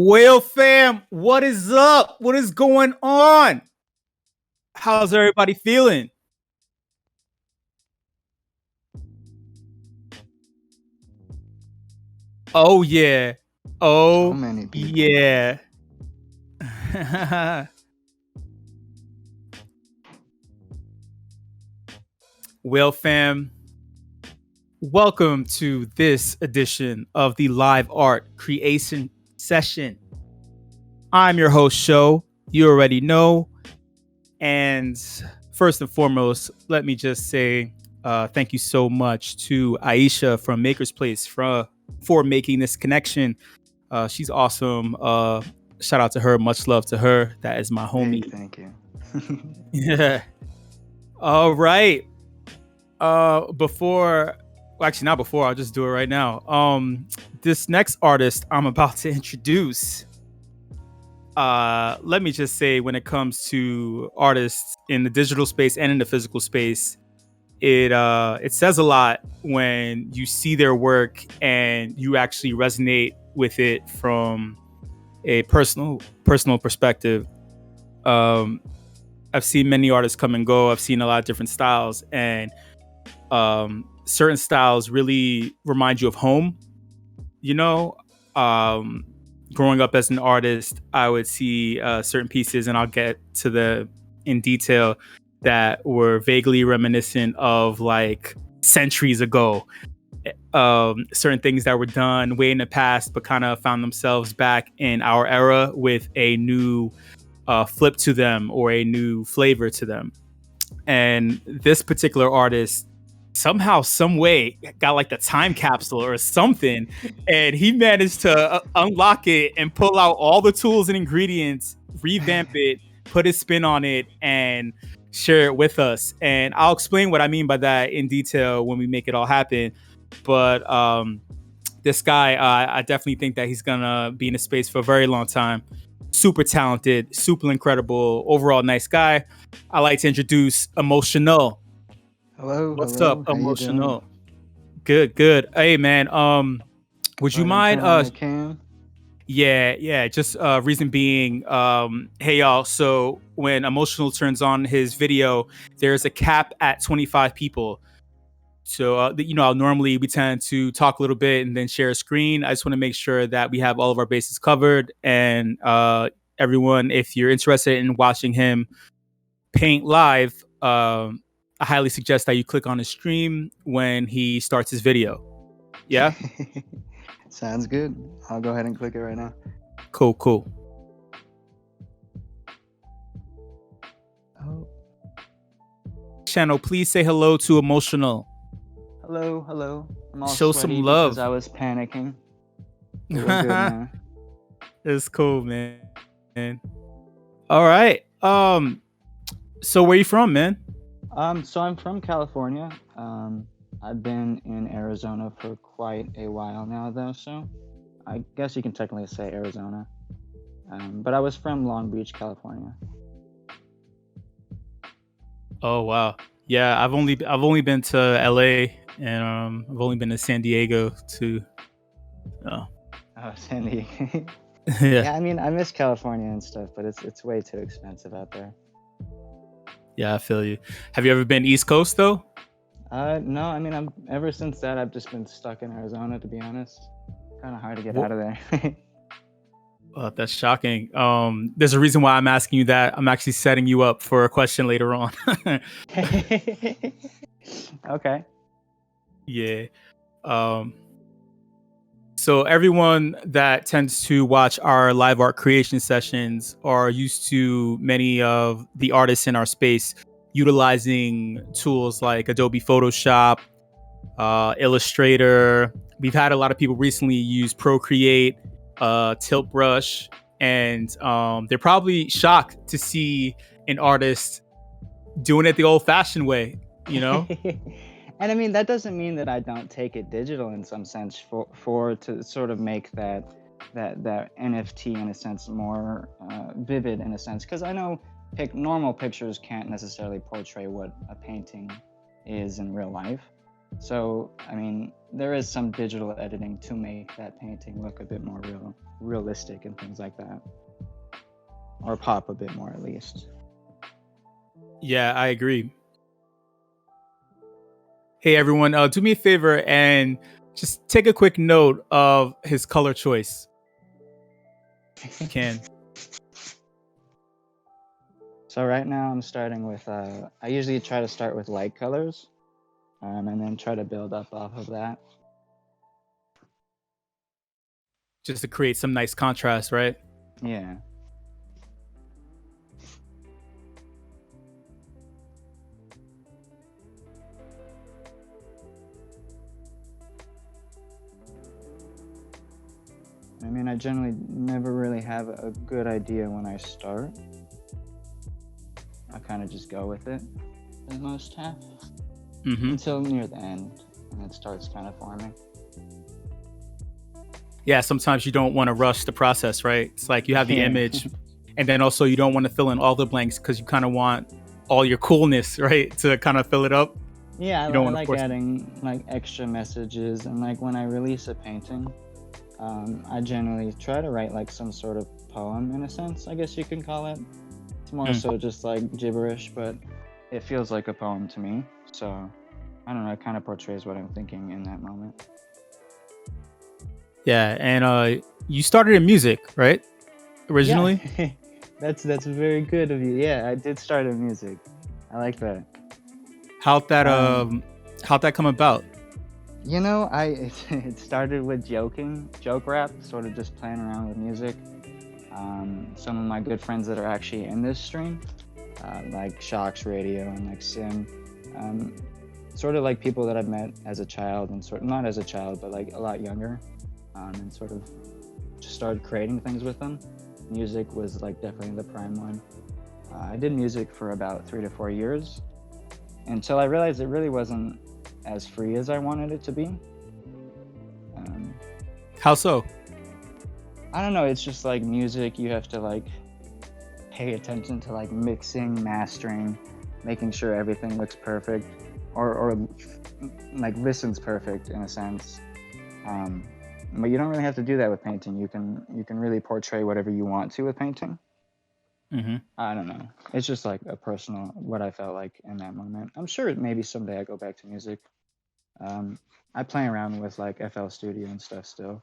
Well, fam, what is up? What is going on? How's everybody feeling? Oh yeah. So Oh many people. yeah. Well, fam, welcome to this edition of the Live Art Creation Session. I'm your host, Show. You already know. And first and foremost, let me just say thank you so much to Aisha from Maker's Place for making this connection. She's awesome. Shout out to her. Much love to her. That is my Big homie. thank you. Yeah. All right. Before, well, actually, not before. I'll just do it right now. This next artist I'm about to introduce. Let me just say, when it comes to artists in the digital space and in the physical space, it says a lot when you see their work and you actually resonate with it from a personal perspective. Um, I've seen many artists come and go. I've seen a lot of different styles, and certain styles really remind you of home. You know, um, growing up as an artist, I would see certain pieces, and I'll get to the in detail that were vaguely reminiscent of like centuries ago. Certain things that were done way in the past, but kind of found themselves back in our era with a new flip to them or a new flavor to them. And this particular artist somehow, some way, got like the time capsule or something, and he managed to unlock it and pull out all the tools and ingredients, revamp it, put his spin on it, and share it with us. And I'll explain what I mean by that in detail when we make it all happen. But this guy, I definitely think that he's gonna be in the space for a very long time. Super talented, super incredible, overall nice guy. I like to introduce em0tionull. Hello, What's up, hello. How you doing? em0tionull? Good, good. Hey man, would Go you ahead and mind turn on your cam. yeah, just reason being, hey y'all, so when em0tionull turns on his video, there's a cap at 25 people. So, normally we tend to talk a little bit and then share a screen. I just want to make sure that we have all of our bases covered. And everyone, if you're interested in watching him paint live, I highly suggest that you click on his stream when he starts his video. Yeah? Sounds good. I'll go ahead and click it right now. Cool. Oh, Channel, please say hello to em0tionull. hello. I'm all Show sweaty some love. because I was panicking. But we're good now. It's cool, man. All right. So where you from, man? So I'm from California. I've been in Arizona for quite a while now, though. So I guess you can technically say Arizona. But I was from Long Beach, California. Oh wow. Yeah, I've only been to LA, and I've only been to San Diego too. Oh. Oh, San Diego. Yeah. Yeah, I mean, I miss California and stuff, but it's way too expensive out there. Yeah, I feel you. Have you ever been East Coast though? No, I mean, ever since that, I've just been stuck in Arizona, to be honest. Kind of hard to get out of there. That's shocking. There's a reason why I'm asking you that. I'm actually setting you up for a question later on. Okay. Yeah. Um, so everyone that tends to watch our live art creation sessions are used to many of the artists in our space utilizing tools like Adobe Photoshop, Illustrator. We've had a lot of people recently use Procreate, Tilt Brush, and they're probably shocked to see an artist doing it the old-fashioned way. You know? And I mean, that doesn't mean that I don't take it digital in some sense for to sort of make that NFT in a sense more vivid in a sense, because I know normal pictures can't necessarily portray what a painting is in real life. So, I mean, there is some digital editing to make that painting look a bit more realistic and things like that. Or pop a bit more, at least. Yeah, I agree. Hey everyone, do me a favor and just take a quick note of his color choice. If you can. So right now I'm starting with, I usually try to start with light colors, and then try to build up off of that. Just to create some nice contrast, right? Yeah. I mean, I generally never really have a good idea when I start. I kind of just go with it for the most half until near the end, and it starts kind of forming. Yeah, sometimes you don't want to rush the process, right? It's like you have the Yeah. image, and then also you don't want to fill in all the blanks because you kind of want all your coolness, right, to kind of fill it up. Yeah, You I don't want to like force. adding like extra messages, and like when I release a painting, I generally try to write like some sort of poem in a sense, I guess you can call it. It's more so just like gibberish, but it feels like a poem to me. So I don't know, it kind of portrays what I'm thinking in that moment. Yeah, and you started in music, right? Originally, Yeah, that's very good of you. Yeah, I did start in music. I like that. how'd that come about? You know, it started with joke rap, sort of just playing around with music. Some of my good friends that are actually in this stream, like Shocks Radio and like Sim, um, sort of like people that I've met as a child and not as a child, but like a lot younger, and sort of just started creating things with them. Music was like definitely the prime one. I did music for about 3 to 4 years until I realized it really wasn't as free as I wanted it to be. How so? I don't know, it's just like music, you have to like pay attention to like mixing, mastering, making sure everything looks perfect or like listens perfect in a sense. But you don't really have to do that with painting. You can really portray whatever you want to with painting. I don't know. It's just like a personal what I felt like in that moment. I'm sure maybe someday I go back to music. I play around with like FL Studio and stuff still.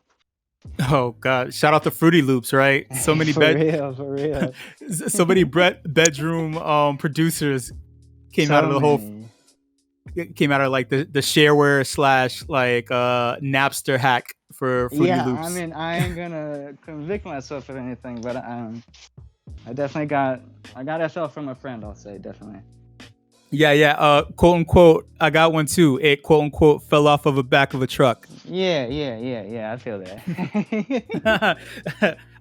Oh God! Shout out to Fruity Loops, right? So many For real. so many bedroom producers came out of So the whole many. came out of like the shareware slash like Napster hack for Fruity Yeah, Loops. I mean, I ain't gonna convict myself of anything, but I definitely I got FL from a friend. I'll say definitely. Yeah. Quote unquote, I got one too. It quote unquote fell off of the back of a truck. Yeah. I feel that.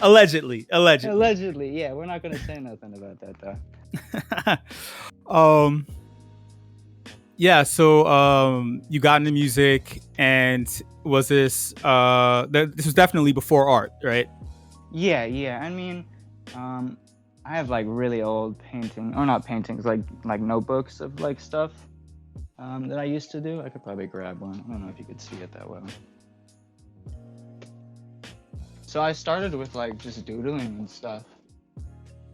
Allegedly. Allegedly, yeah. We're not gonna say nothing about that though. Yeah. So you got into music, and was this this was definitely before art, right? Yeah. I mean, I have like really old or not paintings, like notebooks of like stuff that I used to do. I could probably grab one. I don't know if you could see it that well. So I started with like just doodling and stuff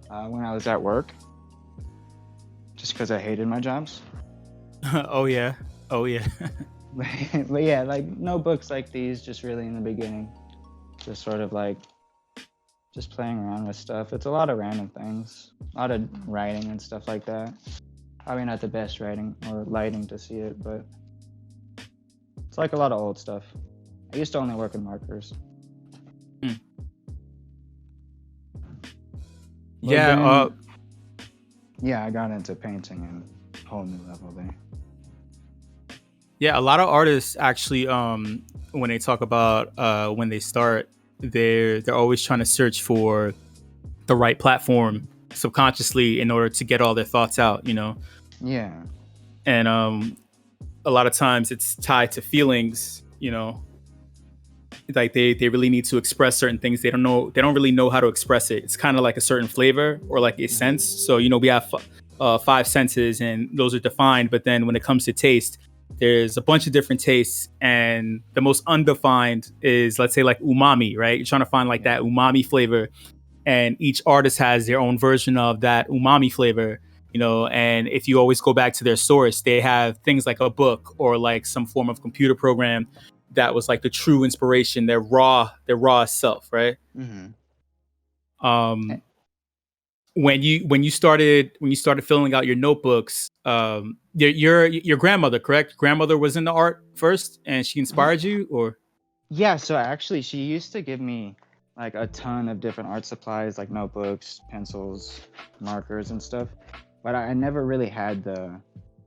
when I was at work, just because I hated my jobs. Oh yeah. But yeah, like notebooks like these, just really in the beginning, just sort of like just playing around with stuff. It's a lot of random things, a lot of writing and stuff like that. Probably not the best writing or lighting to see it, but it's like a lot of old stuff. I used to only work in markers. Yeah. Yeah, I got into painting and a whole new level there. Yeah, a lot of artists actually, when they talk about when they start, they're always trying to search for the right platform subconsciously in order to get all their thoughts out, you know. Yeah. And a lot of times it's tied to feelings, you know. Like they really need to express certain things. They don't really know how to express it. It's kind of like a certain flavor or like a sense. So you know we have 5 senses and those are defined. But then when it comes to taste, there's a bunch of different tastes, and the most undefined is, let's say, like umami, right? You're trying to find like that umami flavor, and each artist has their own version of that umami flavor, and if you always go back to their source, they have things like a book or like some form of computer program that was like the true inspiration, their raw self, right? Mm-hmm. um when you started filling out your notebooks, your grandmother, correct? Grandmother was in the art first and she inspired you, or? Yeah, so actually she used to give me like a ton of different art supplies, like notebooks, pencils, markers and stuff, but I never really had the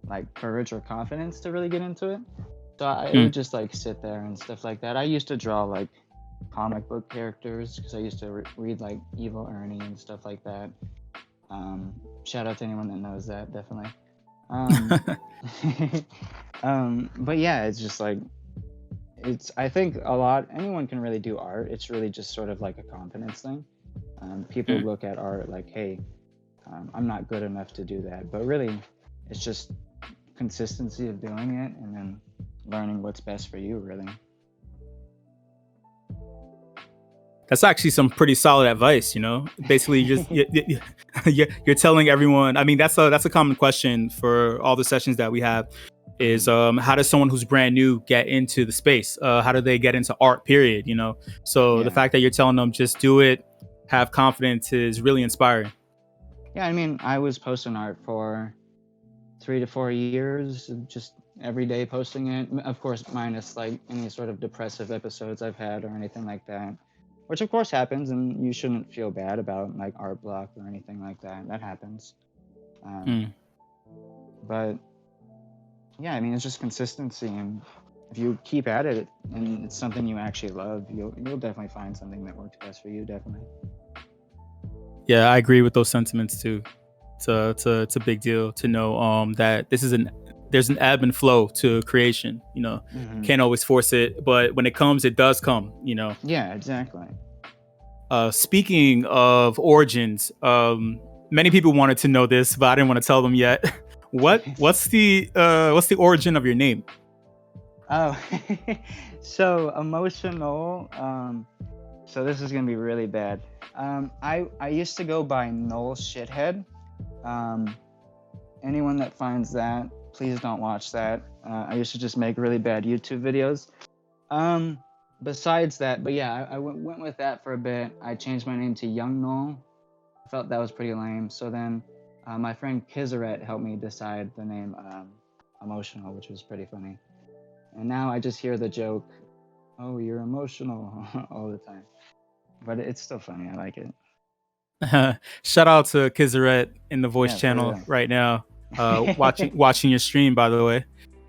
like courage or confidence to really get into it. So I would just like sit there and stuff like that. I used to draw like comic book characters because I used to read like Evil Ernie and stuff like that. Shout out to anyone that knows that, definitely. But yeah, it's just like, I think anyone can really do art. It's really just sort of like a confidence thing. People look at art like, hey, I'm not good enough to do that. But really, it's just consistency of doing it and then learning what's best for you, really. That's actually some pretty solid advice. Basically, you're telling everyone. I mean, that's a common question for all the sessions that we have. Is how does someone who's brand new get into the space? How do they get into art? Period. So the fact that you're telling them just do it, have confidence, is really inspiring. Yeah, I mean, I was posting art for 3 to 4 years, just every day posting it. Of course, minus like any sort of depressive episodes I've had or anything like that, which of course happens, and you shouldn't feel bad about like art block or anything like that. That happens. But yeah, I mean, it's just consistency, and if you keep at it and it's something you actually love, you'll definitely find something that works best for you. Definitely. Yeah, I agree with those sentiments too. It's a big deal to know that there's an ebb and flow to creation. Can't always force it, but when it comes, it does come. Yeah, exactly. Speaking of origins, many people wanted to know this, but I didn't want to tell them yet. What's the origin of your name? Oh, so em0tionull. So this is gonna be really bad. I used to go by Null Shithead. Anyone that finds that, please don't watch that. I used to just make really bad YouTube videos. Besides that, but yeah, I went with that for a bit. I changed my name to Young Null. I felt that was pretty lame. So then my friend Kizaret helped me decide the name em0tionull, which was pretty funny. And now I just hear the joke, "Oh, you're emotional," all the time. But it's still funny. I like it. Shout out to Kizaret in the voice channel right now. Watching your stream, by the way.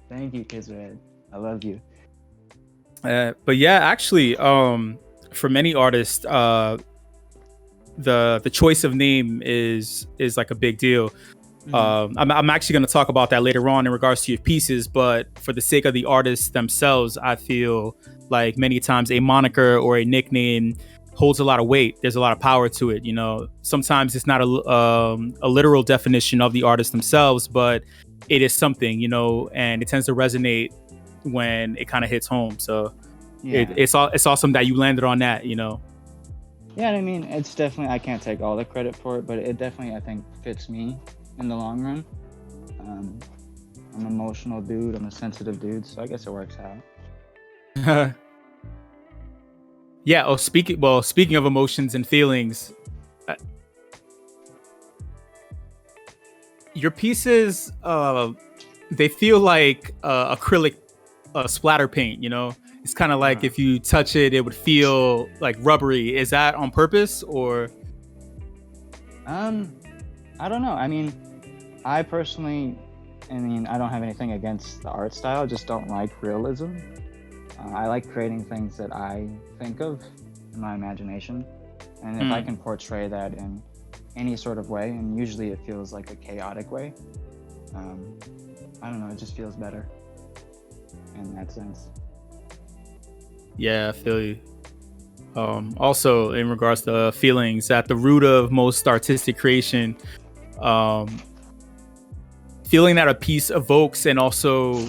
Thank you, Kizaret. I love you. But yeah, actually, for many artists, the choice of name is like a big deal. I'm actually going to talk about that later on in regards to your pieces, but for the sake of the artists themselves, I feel like many times a moniker or a nickname holds a lot of weight. There's a lot of power to it. Sometimes it's not a literal definition of the artist themselves, but it is something, and it tends to resonate when it kind of hits home. So it's awesome that you landed on that. Yeah, I mean, it's definitely, I can't take all the credit for it, but it definitely, I think, fits me in the long run. I'm an emotional dude. I'm a sensitive dude, so I guess it works out. Yeah. Oh, speaking of emotions and feelings, your pieces, they feel like acrylic splatter paint. It's kind of like if you touch it, it would feel like rubbery. Is that on purpose, or? I don't know. I mean, I personally, I don't have anything against the art style. I just don't like realism. I like creating things that I think of in my imagination. And if I can portray that in any sort of way, and usually it feels like a chaotic way, I don't know, it just feels better in that sense. Yeah, I feel you. Also, in regards to feelings, at the root of most artistic creation, feeling that a piece evokes and also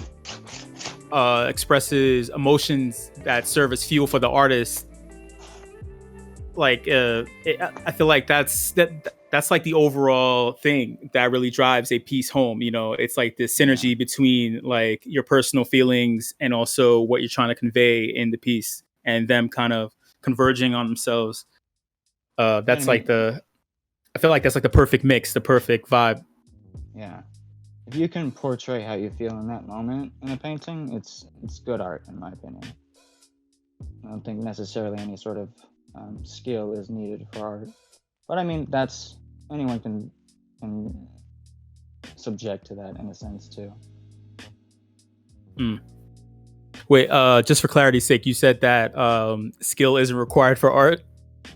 expresses emotions that serve as fuel for the artist, like I feel like that's like the overall thing that really drives a piece home. You know, it's like this synergy between like your personal feelings and also what you're trying to convey in the piece, and them kind of converging on themselves. That's like I feel like that's like the perfect mix, the perfect vibe. Yeah. If you can portray how you feel in that moment in a painting, it's good art, in my opinion. I don't think necessarily any sort of skill is needed for art, but I mean that's anyone can subject to that in a sense too. Wait, just for clarity's sake, you said that skill isn't required for art.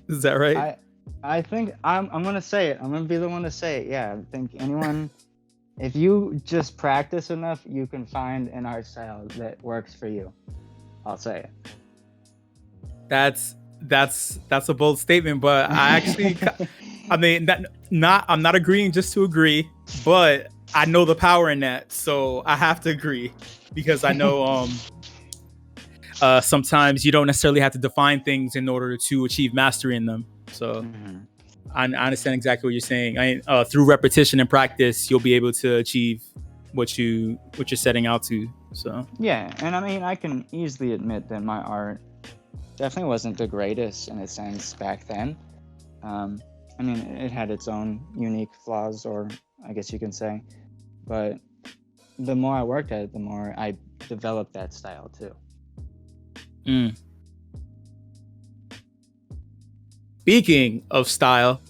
Is that right? I think I'm gonna say it. I'm gonna be the one to say it. Yeah, I think anyone, if you just practice enough, you can find an art style that works for you. I'll say it. That's a bold statement, but I actually, I mean, I'm not agreeing just to agree, but I know the power in that, so I have to agree, because I know sometimes you don't necessarily have to define things in order to achieve mastery in them. So I understand exactly what you're saying. Through repetition and practice, you'll be able to achieve what you're setting out to. So yeah, and I mean, I can easily admit that my art definitely wasn't the greatest in a sense back then. I mean, it had its own unique flaws, or I guess you can say, but the more I worked at it, the more I developed that style too. Speaking of style,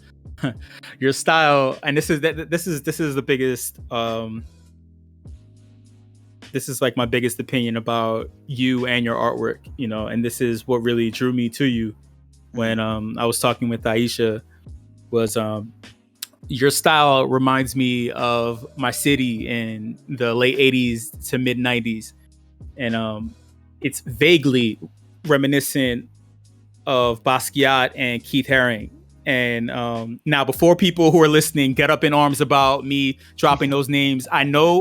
your style, and this is the biggest. This is like my biggest opinion about you and your artwork, you know, and this is what really drew me to you when I was talking with Aisha. Was your style reminds me of my city in the late 80s to mid 90s, and it's vaguely reminiscent of Basquiat and Keith Haring. And now, before people who are listening get up in arms about me dropping those names, I know.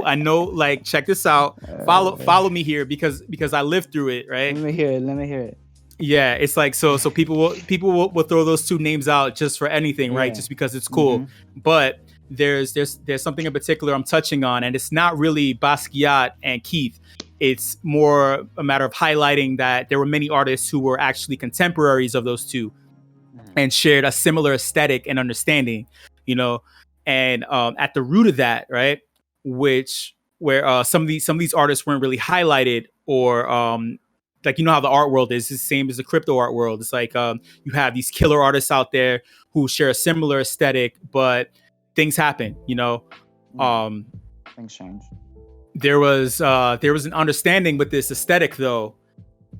Like, check this out. Follow me here, because I lived through it, right? Let me hear it. Yeah, it's like so people will throw those two names out just for anything, right? Just because it's cool. But there's something in particular I'm touching on, and it's not really Basquiat and Keith. It's more a matter of highlighting that there were many artists who were actually contemporaries of those two and shared a similar aesthetic and understanding, you know. And at the root of that, right, where some of these artists weren't really highlighted, or like, you know how the art world is the same as the crypto art world. It's like you have these killer artists out there who share a similar aesthetic, but things happen, you know. Things change. There was an understanding with this aesthetic, though,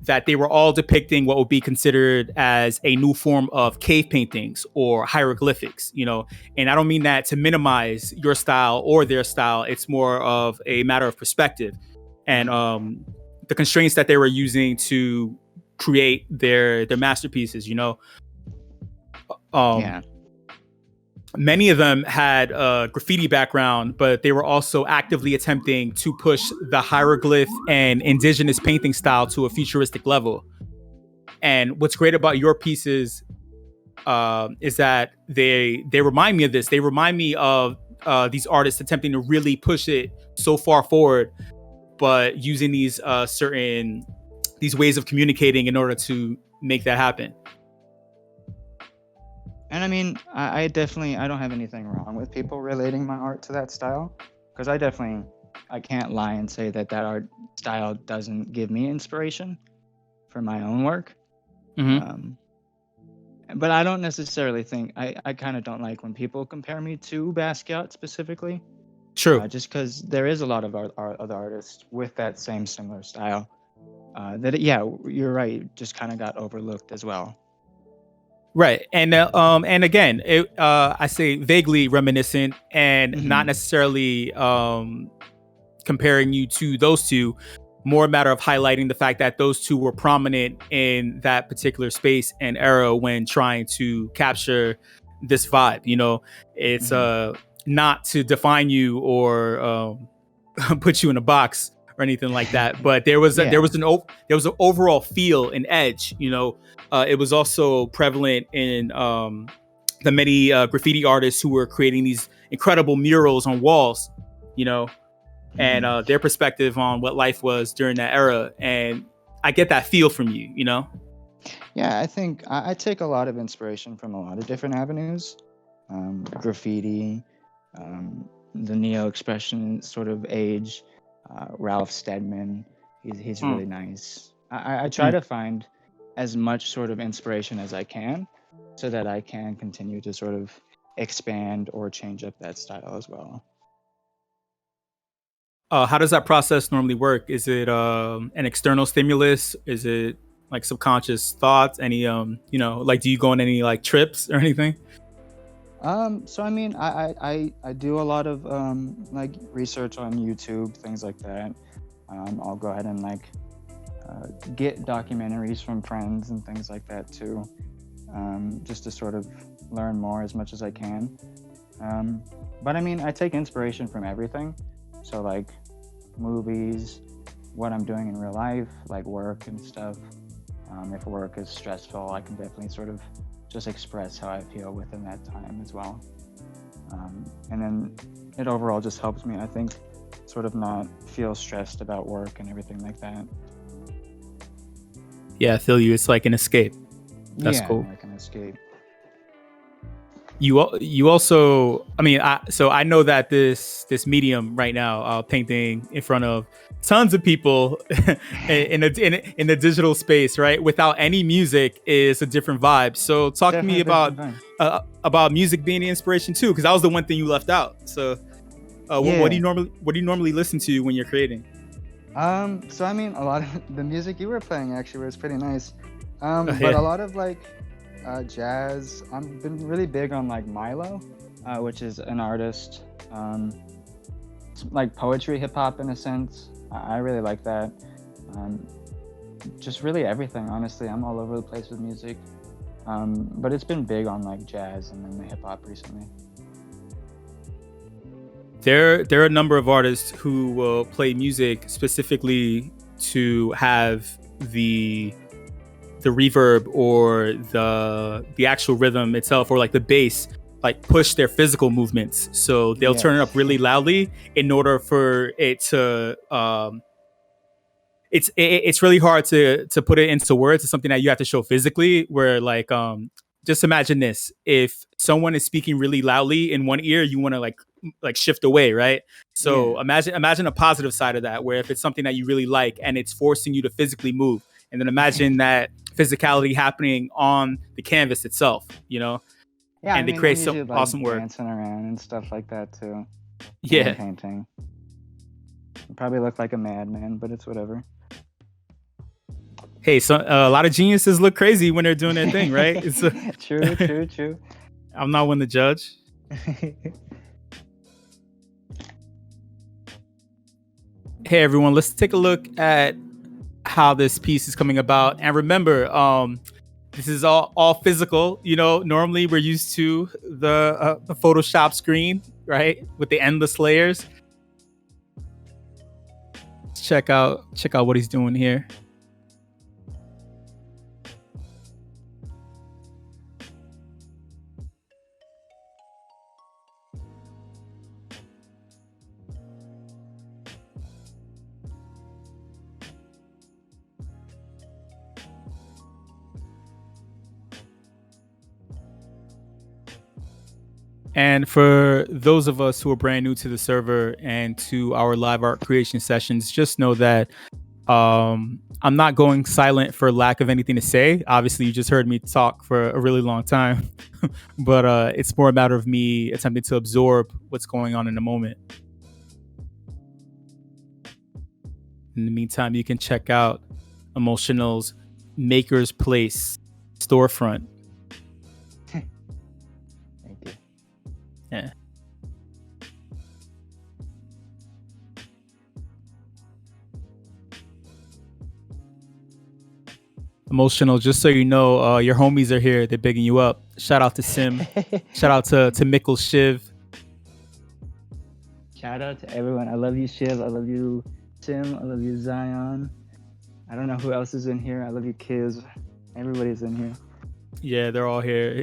that they were all depicting what would be considered as a new form of cave paintings or hieroglyphics, you know. And I don't mean that to minimize your style or their style. It's more of a matter of perspective and the constraints that they were using to create their masterpieces, you know. Many of them had a graffiti background, but they were also actively attempting to push the hieroglyph and indigenous painting style to a futuristic level. And what's great about your pieces is that they remind me of this. They remind me of these artists attempting to really push it so far forward, but using these ways of communicating in order to make that happen. And I mean, I definitely, I don't have anything wrong with people relating my art to that style, because I can't lie and say that art style doesn't give me inspiration for my own work. But I don't necessarily think, I kind of don't like when people compare me to Basquiat specifically. True. Just because there is a lot of other artists with that same similar style that, yeah, you're right, just kind of got overlooked as well. Right. And again, I say vaguely reminiscent, and not necessarily comparing you to those two. More a matter of highlighting the fact that those two were prominent in that particular space and era when trying to capture this vibe. You know, it's not to define you or put you in a box or anything like that. But there was Yeah. there was an overall feel, an edge. It was also prevalent in the many graffiti artists who were creating these incredible murals on walls. And their perspective on what life was during that era. And I get that feel from you. Yeah, I think I take a lot of inspiration from a lot of different avenues. Graffiti, the neo-expression sort of age, Ralph Steadman, he's really nice. I try to find as much sort of inspiration as I can so that I can continue to sort of expand or change up that style as well. How does that process normally work? Is it an external stimulus? Is it like subconscious thoughts? Any like, do you go on any like trips or anything? So I mean, I do a lot of like research on YouTube, things like that. I'll go ahead and like get documentaries from friends and things like that too, just to sort of learn more as much as I can. But I mean, I take inspiration from everything. So like movies, what I'm doing in real life, like work and stuff. If work is stressful, I can definitely sort of just express how I feel within that time as well. And then it overall just helps me, I think, sort of not feel stressed about work and everything like that. Yeah, I feel you. It's like an escape. That's cool. Like an escape. You also, I mean, I know that this medium right now, painting in front of tons of people in the digital space, right, without any music, is a different vibe. So talk Definitely to me about music being the inspiration too, because that was the one thing you left out. So what do you normally listen to when you're creating? So I mean, a lot of the music you were playing actually was pretty nice. But a lot of like jazz. I've been really big on like Milo, which is an artist, like poetry hip hop in a sense. I really like that. Just really everything, honestly. I'm all over the place with music. But it's been big on like jazz and then the hip hop recently. There are a number of artists who will play music specifically to have the reverb or the actual rhythm itself, or like the bass, like push their physical movements. So they'll turn it up really loudly in order for it to it's really hard to put it into words. It's something that you have to show physically, where like just imagine this: if someone is speaking really loudly in one ear, you want to like shift away, right? So imagine a positive side of that, where if it's something that you really like and it's forcing you to physically move, and then imagine that physicality happening on the canvas itself, Yeah, and they create some like awesome work. Dancing around and stuff like that too. Yeah, painting. I probably look like a madman, but it's whatever. Hey, so a lot of geniuses look crazy when they're doing their thing, right? It's True. I'm not one to judge. Hey everyone, let's take a look at how this piece is coming about. And remember, this is all physical. Normally we're used to the Photoshop screen, right, with the endless layers. Check out what he's doing here. And for those of us who are brand new to the server and to our live art creation sessions, just know that I'm not going silent for lack of anything to say. Obviously, you just heard me talk for a really long time, but it's more a matter of me attempting to absorb what's going on in the moment. In the meantime, you can check out em0tionull's Maker's Place storefront. Thank you. Yeah. em0tionull, just so you know, your homies are here. They're bigging you up. Shout out to Sim. Shout out to Mickle Shiv. Shout out to everyone. I love you, Shiv. I love you, Tim, I love you, Zion. I don't know who else is in here. I love you, Kiz. Everybody's in here. Yeah, they're all here.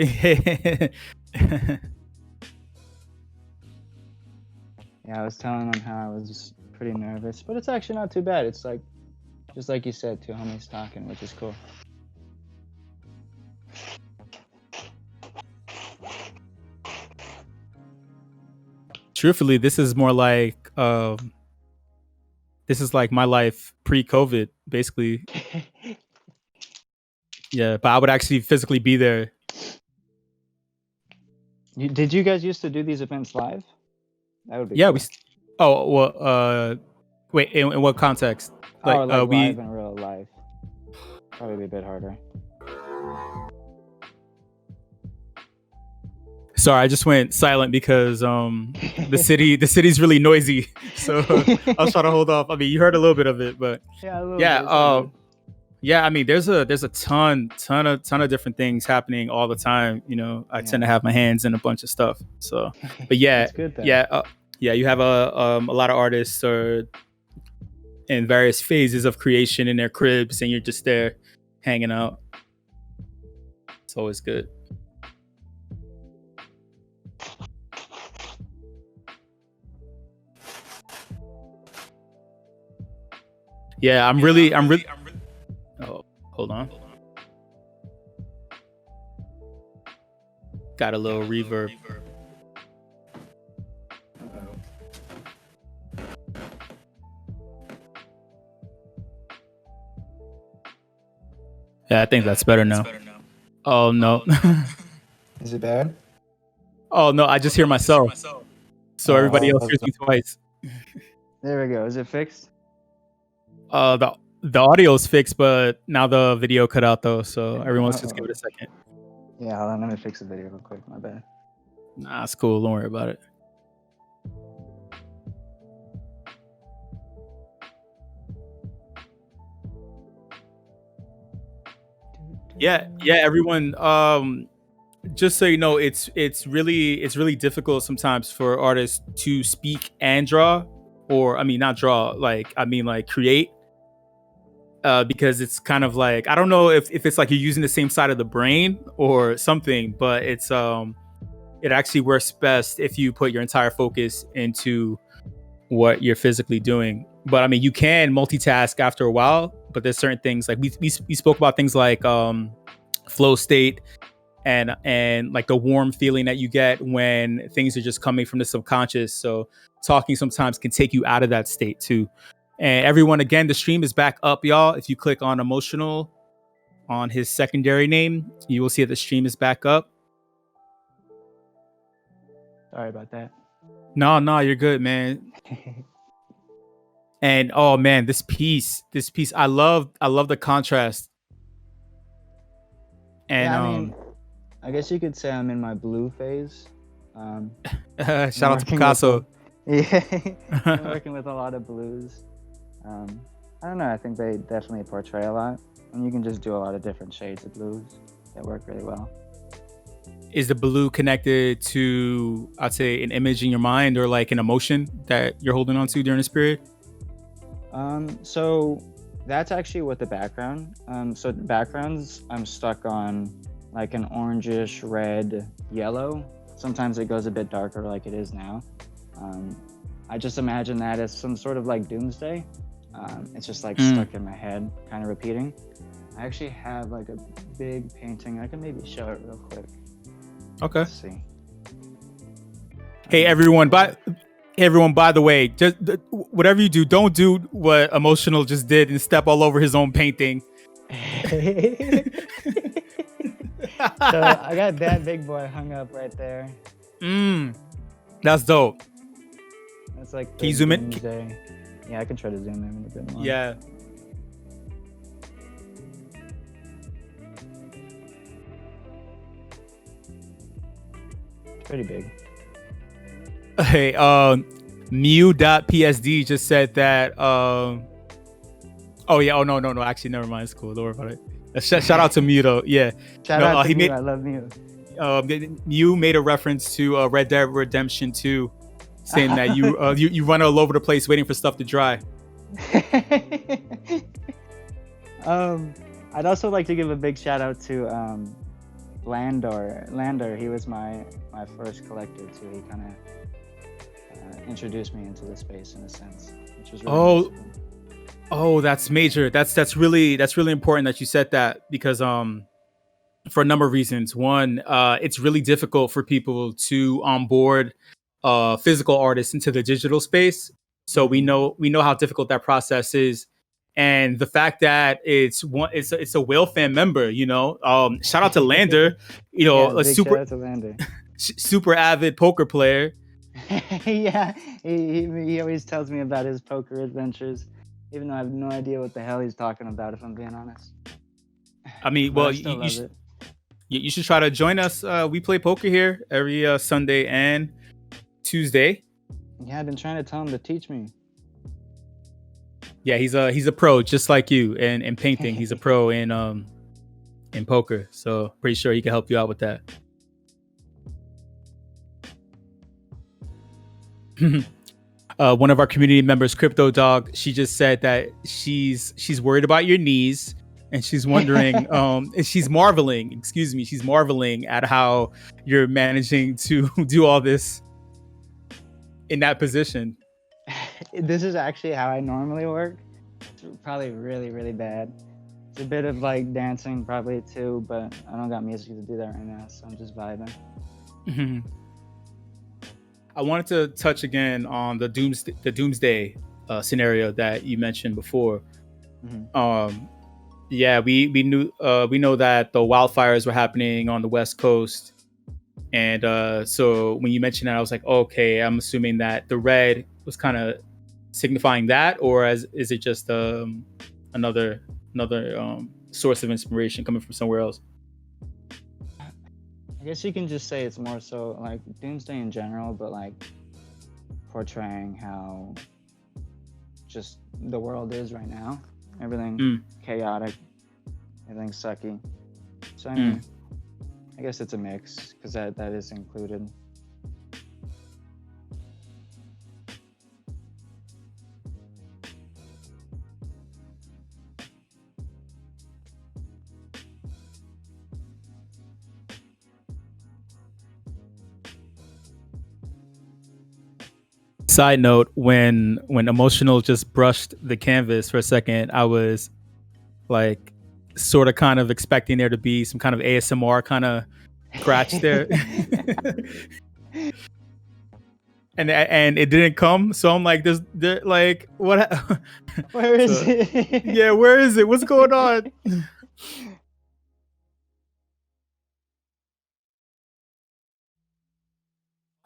Yeah, I was telling them how I was pretty nervous, but it's actually not too bad. It's like, just like you said, two homies talking, which is cool. Truthfully, this is more like this is like my life pre-COVID, basically. Yeah, but I would actually physically be there. Did you guys used to do these events live? That would be Yeah, cool. wait, in what context? Like live in real life. Probably be a bit harder. Sorry, I just went silent because the city's really noisy. So I was trying to hold off. I mean, you heard a little bit of it, but yeah, I mean, there's a ton of different things happening all the time. You know, I tend to have my hands in a bunch of stuff. So, but yeah, That's good, yeah, you have a lot of artists are in various phases of creation in their cribs, and you're just there hanging out. It's always good. Yeah, I'm really. Oh, hold on. Got a little reverb. Yeah, I think that's better now. Oh no. Is it bad? Oh no, I just hear myself. So everybody else hears me twice. There we go. Is it fixed? The audio's fixed, but now the video cut out though, so everyone's just give it a second. Yeah, hold on, let me fix the video real quick. My bad. Nah, it's cool. Don't worry about it. Yeah, everyone. Just so you know, it's really difficult sometimes for artists to speak and draw, or I mean, not draw. Like create. Because it's kind of like, I don't know if it's like you're using the same side of the brain or something, but it's it actually works best if you put your entire focus into what you're physically doing. But I mean, you can multitask after a while, but there's certain things like we spoke about things like flow state and like the warm feeling that you get when things are just coming from the subconscious. So talking sometimes can take you out of that state too. And everyone, again, the stream is back up, y'all. If you click on em0tionull on his secondary name, you will see that the stream is back up. Sorry about that. No, you're good, man. And oh man, this piece, I love the contrast. And yeah, I mean, I guess you could say I'm in my blue phase. Shout out to Picasso. I'm working with a lot of blues. I don't know, I think they definitely portray a lot, and you can just do a lot of different shades of blues that work really well. Is the blue connected to, I'd say, an image in your mind or like an emotion that you're holding on to during this period? So that's actually what the background. So the backgrounds, I'm stuck on like an orangish, red, yellow. Sometimes it goes a bit darker like it is now. I just imagine that as some sort of like doomsday. It's just like stuck in my head, kind of repeating. I actually have like a big painting. I can maybe show it real quick. Okay. Let's see. Hey everyone, by the way, just whatever you do, don't do what em0tionull just did and step all over his own painting. So I got that big boy hung up right there. That's dope. That's like. Can you zoom in? Yeah, I can try to zoom in a bit more. Yeah. It's pretty big. Hey, mew.psd just said that. Oh yeah. Oh no. Actually, never mind. It's cool. Don't worry about it. Shout out to Mew though. Yeah. Shout out to Mew. I love Mew. Mew made a reference to Red Dead Redemption 2, saying that you run all over the place waiting for stuff to dry. I'd also like to give a big shout out to Lander, he was my first collector too. He kind of introduced me into the space in a sense, which was really nice Oh, of him. oh, that's major. That's really important that you said that because for a number of reasons. One, it's really difficult for people to onboard physical artists into the digital space. So Mm-hmm. we know how difficult that process is, and the fact that it's a whale fan member. Shout out to Lander. Yeah, A big shout out to Lander. super avid poker player. Yeah, he always tells me about his poker adventures, even though I have no idea what the hell he's talking about, if I'm being honest. I mean, But I well, still love it. you should try to join us. We play poker here every Sunday and Tuesday. Yeah, I've been trying to tell him to teach me. Yeah, he's a pro just like you in painting. He's a pro in poker, so pretty sure he can help you out with that. One of our community members, Crypto Dog, she just said that she's worried about your knees, and she's wondering, and she's marveling. Excuse me, she's marveling at how you're managing to do all this in that position. This is actually how I normally work. It's probably really, really bad. It's a bit of like dancing, probably too, but I don't got music to do that right now, so I'm just vibing. I wanted to touch again on the doomsday scenario that you mentioned before. Mm-hmm. Yeah, we know that the wildfires were happening on the West Coast, and so when you mentioned that, I was like, okay, I'm assuming that the red was kind of signifying that, or is it just another source of inspiration coming from somewhere else? I guess you can just say it's more so like doomsday in general, but like portraying how just the world is right now. Everything chaotic, everything sucky. So I mean, I guess it's a mix because that is included. Side note: when emotional just brushed the canvas for a second, I was like, sort of, kind of expecting there to be some kind of ASMR kind of scratch there, and it didn't come. So I'm like, there like what? Where is So it? yeah, where is it? What's going on?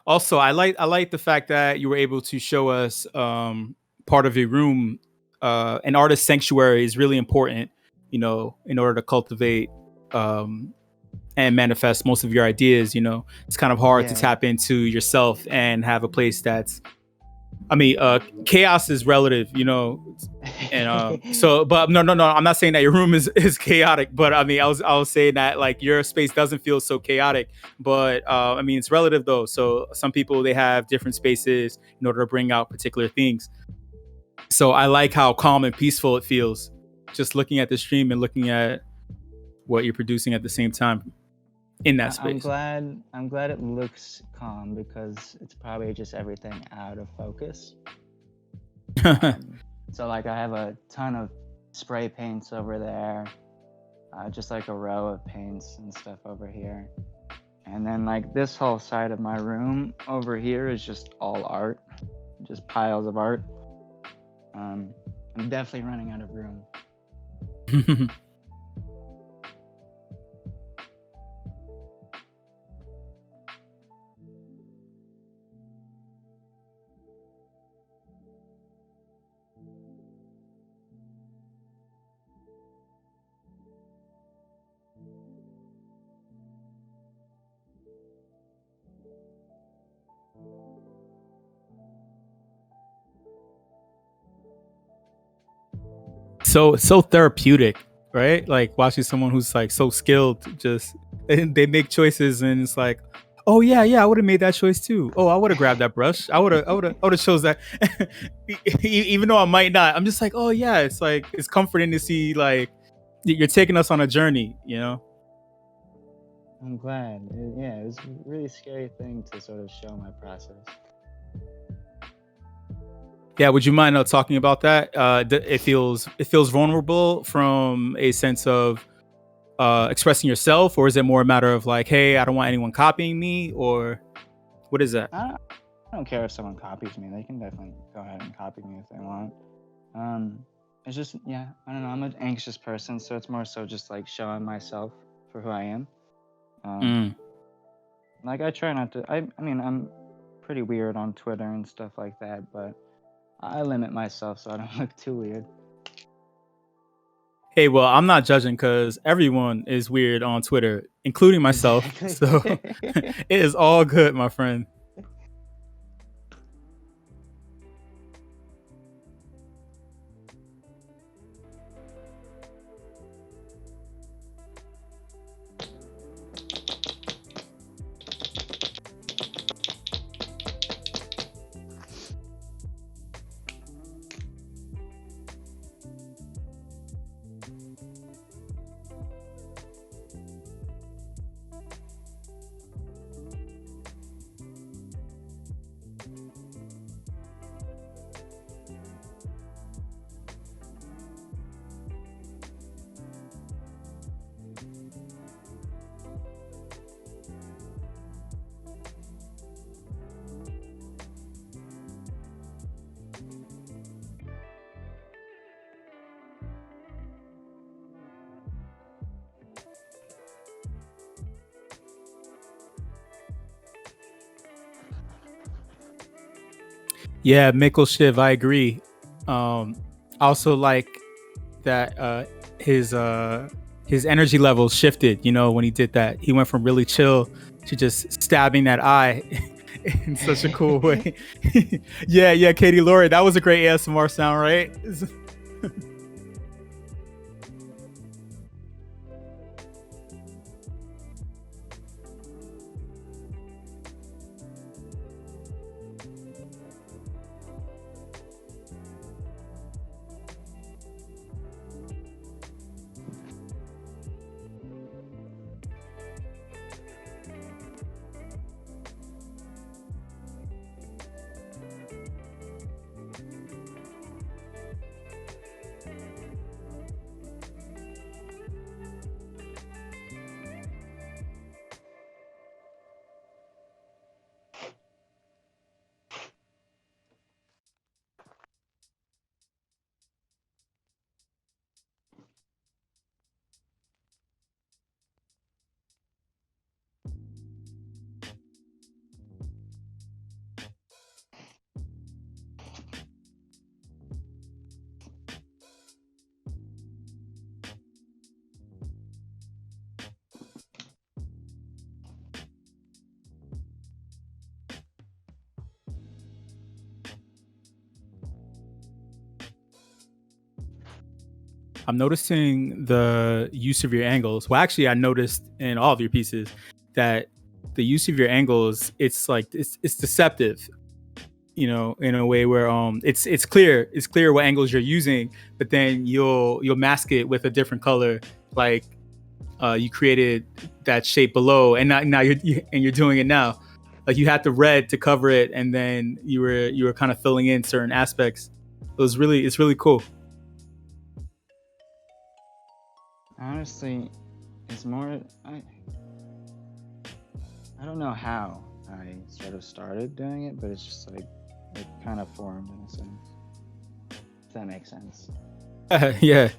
Also, I like the fact that you were able to show us part of your room. An artist sanctuary is really important, in order to cultivate um, and manifest most of your ideas. It's kind of hard to Yeah. tap into yourself and have a place that's, I mean, chaos is relative, and so, but no, I'm not saying that your room is chaotic, but I mean, I was saying that like your space doesn't feel so chaotic, but I mean, it's relative though. So some people, they have different spaces in order to bring out particular things. So I like how calm and peaceful it feels, just looking at the stream and looking at what you're producing at the same time in that I'm space. glad. I'm glad it looks calm because it's probably just everything out of focus. So like I have a ton of spray paints over there, just like a row of paints and stuff over here, and then like this whole side of my room over here is just all art, just piles of art. I'm definitely running out of room. So therapeutic, right? Like watching someone who's like so skilled, just, and they make choices, and it's like, Oh yeah, yeah, I would have made that choice too. Oh, I would have grabbed that brush. I would have chose that. Even though I might not, I'm just like, oh yeah, it's like it's comforting to see like you're taking us on a journey, you know. I'm glad. Yeah, it was a really scary thing to sort of show my process. Yeah, would you mind talking about that? It feels vulnerable from a sense of expressing yourself, or is it more a matter of like, hey, I don't want anyone copying me, or what is that? I don't care if someone copies me. They can definitely go ahead and copy me if they want. Um, it's just, yeah, I don't know. I'm an anxious person, so it's more so just like showing myself for who I am. Um, Mm. like I try not to. I mean, I'm pretty weird on Twitter and stuff like that, but I limit myself so I don't look too weird. Hey, well, I'm not judging because everyone is weird on Twitter, including myself. Exactly. So it is all good, my friend. Yeah, Mikkel Shiv, I agree. I also like that his energy levels shifted, you know, when he did that. He went from really chill to just stabbing that eye in such a cool way. Yeah, yeah, Katie Laurie, that was a great ASMR sound, right? I'm noticing the use of your angles. Well, actually, I noticed in all of your pieces that the use of your angles, it's like it's deceptive, you know, in a way where it's clear what angles you're using, but then you'll mask it with a different color, like you created that shape below, and now you're doing it now. Like you had the red to cover it, and then you were kind of filling in certain aspects. It's really cool. Honestly, it's more. I don't know how I sort of started doing it, but it's just like it kind of formed in a sense. If that makes sense. Yeah.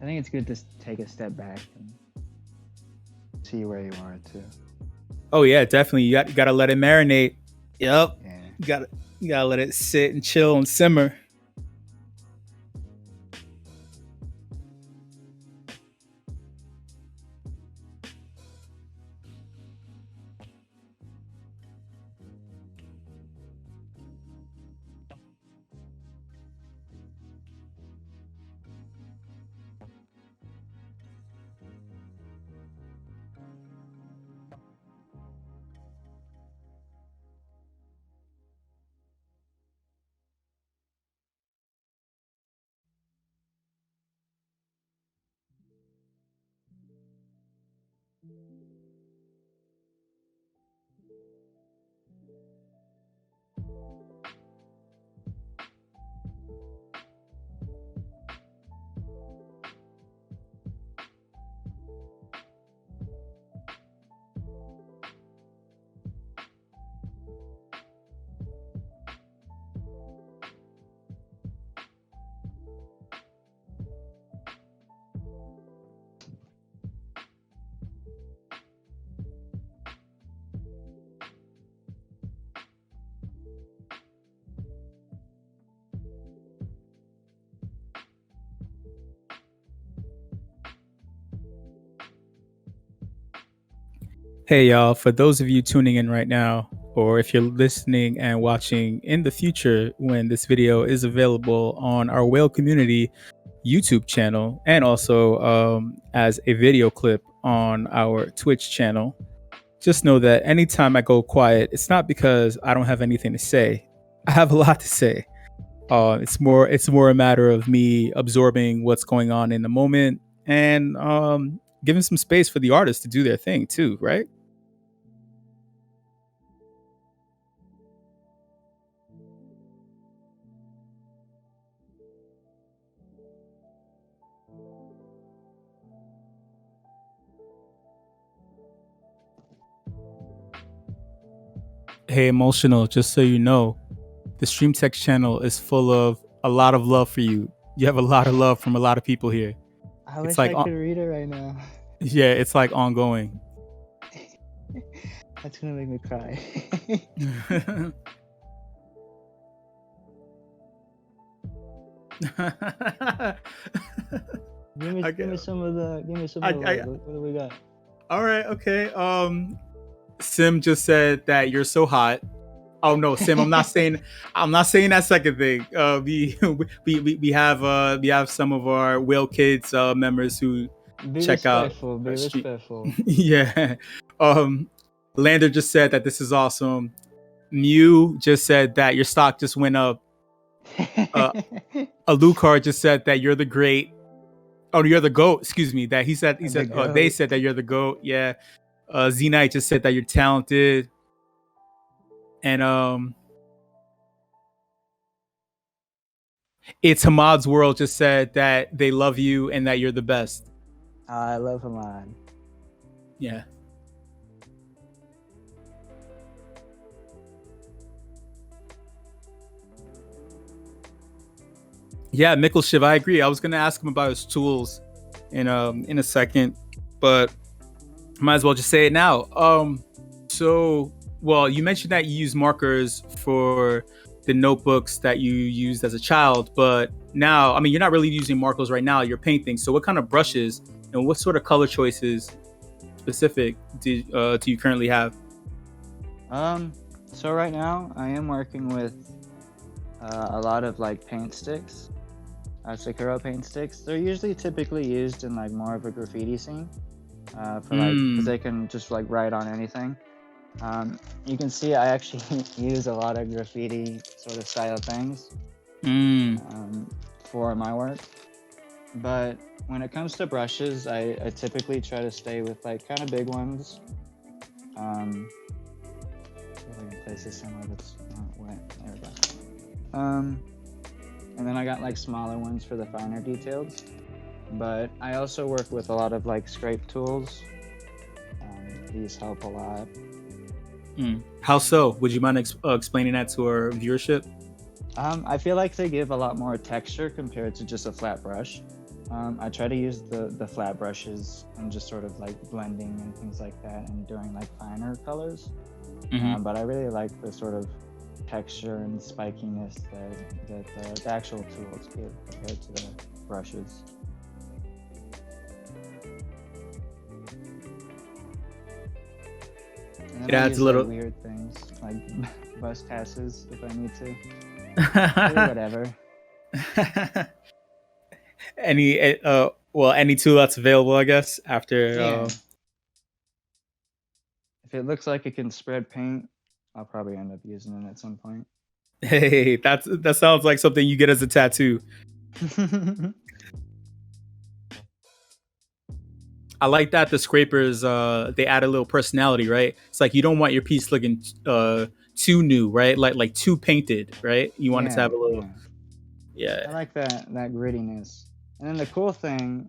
I think it's good to take a step back and see where you are too. Oh yeah, definitely. You got to let it marinate. Yep. Yeah. You gotta let it sit and chill and simmer. Hey, y'all, for those of you tuning in right now, or if you're listening and watching in the future when this video is available on our Whale Community YouTube channel and also as a video clip on our Twitch channel, just know that anytime I go quiet, it's not because I don't have anything to say. I have a lot to say. It's more a matter of me absorbing what's going on in the moment and giving some space for the artists to do their thing too, right? Hey, em0tionull, just so you know, the Stream Text channel is full of a lot of love for you. You have a lot of love from a lot of people here. I wish I could read it right now. Yeah, it's like ongoing. That's gonna make me cry. Give me some of the what do we got? All right, okay. Sim just said that you're so hot. Oh no, Sim, I'm not saying that second thing. We have some of our Whale Kids members who check out. Be respectful. Yeah. Lander just said that this is awesome. Mew just said that your stock just went up. Alucard just said that you're the great. Oh, you're the GOAT. Excuse me. That he said. They said that you're the GOAT. Yeah. Z-Knight just said that you're talented. And it's Hamad's World just said that they love you and that you're the best. I love Hamad. Yeah. Yeah, Mikkel Shiv, I agree. I was gonna ask him about his tools in a second, but might as well just say it now. Well, you mentioned that you use markers for the notebooks that you used as a child, but now, I mean, you're not really using markers right now. You're painting. So, what kind of brushes and what sort of color choices specific do you currently have? So right now I am working with a lot of like paint sticks, Sakura paint sticks. They're usually typically used in like more of a graffiti scene, for like because they can just like write on anything. You can see I actually use a lot of graffiti sort of style things for my work. But when it comes to brushes, I typically try to stay with like kind of big ones. If I can place this somewhere that's not wet. There we go. And then I got like smaller ones for the finer details. But I also work with a lot of like scrape tools. These help a lot. How so? Would you mind explaining that to our viewership? I feel like they give a lot more texture compared to just a flat brush. I try to use the flat brushes and just sort of like blending and things like that, and doing like finer colors. But I really like the sort of texture and spikiness that the actual tools give compared to the brushes. And then It I adds a use like little. weird things like bus passes if I need to. Really, whatever. Any well, any tool that's available, I guess. After Yeah. If it looks like it can spread paint, I'll probably end up using it at some point. hey, that sounds like something you get as a tattoo. I like that the scrapers they add a little personality, right? It's like you don't want your piece looking too new, right? Like too painted, right? You want it to Yeah, have a little, yeah. yeah. I like that grittiness. And then the cool thing,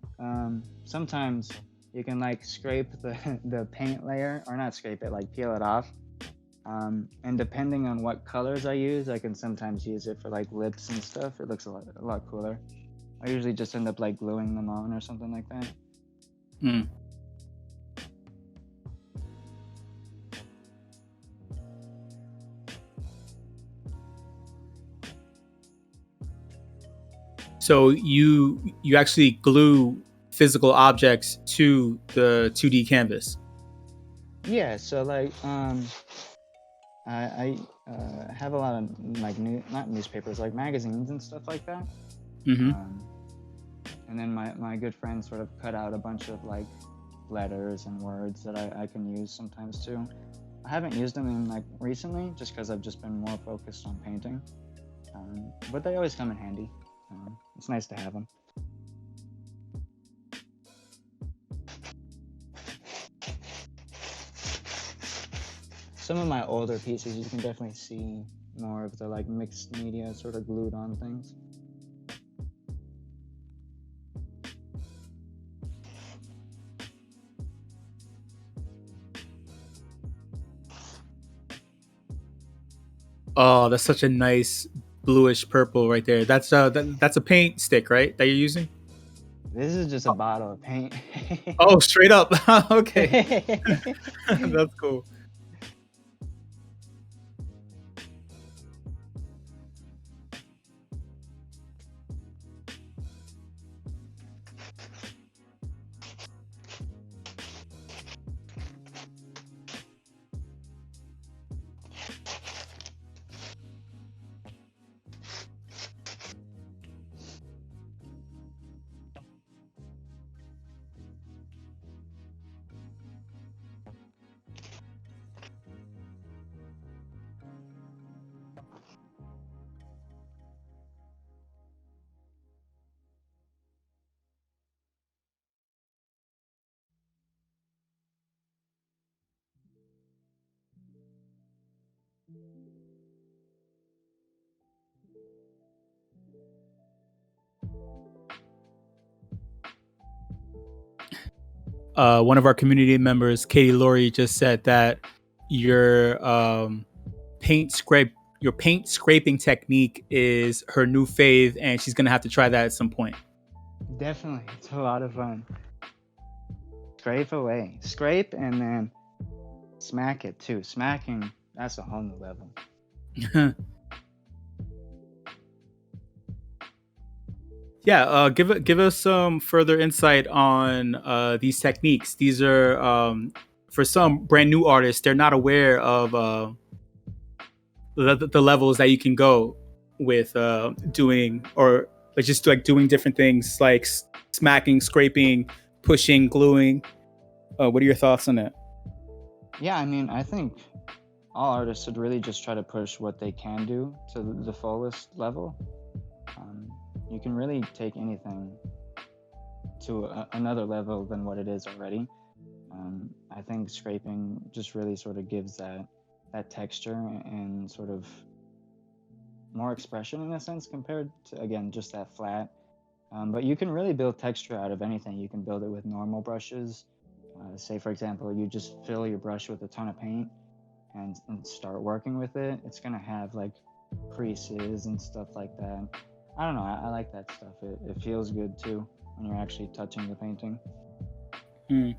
sometimes you can like scrape the the paint layer, or not scrape it, like peel it off. And depending on what colors I use, I can sometimes use it for like lips and stuff. It looks a lot cooler. I usually just end up like gluing them on or something like that. Mm. So you actually glue physical objects to the 2D canvas. Yeah, so like I have a lot of like not newspapers, like magazines and stuff like that. Mm-hmm. Um, and then my good friend sort of cut out a bunch of like letters and words that I can use sometimes too. I haven't used them in like recently, just because I've just been more focused on painting. But they always come in handy. It's nice to have them. Some of my older pieces, you can definitely see more of the like mixed media sort of glued on things. Oh, that's such a nice bluish purple right there. That's a paint stick, right? That you're using? This is just a bottle of paint. Oh, straight up. Okay. That's cool. One of our community members, Katie Laurie, just said that your paint scrape your paint scraping technique is her new fave, and she's gonna have to try that at some point. Definitely, it's a lot of fun. Scrape away, scrape, and then smack it too. Smacking, that's a whole new level. Yeah, give us some further insight on these techniques. These are for some brand new artists; they're not aware of the levels that you can go with doing, or like just like doing different things like smacking, scraping, pushing, gluing. What are your thoughts on that? Yeah, I mean, I think all artists should really just try to push what they can do to the fullest level. Um, you can really take anything to another level than what it is already. I think scraping just really sort of gives that texture and sort of more expression in a sense compared to, again, just that flat. But you can really build texture out of anything. You can build it with normal brushes. Say, for example, you just fill your brush with a ton of paint and start working with it. It's gonna have like creases and stuff like that. I don't know. I like that stuff. It feels good too. when you're actually touching the painting. Mm.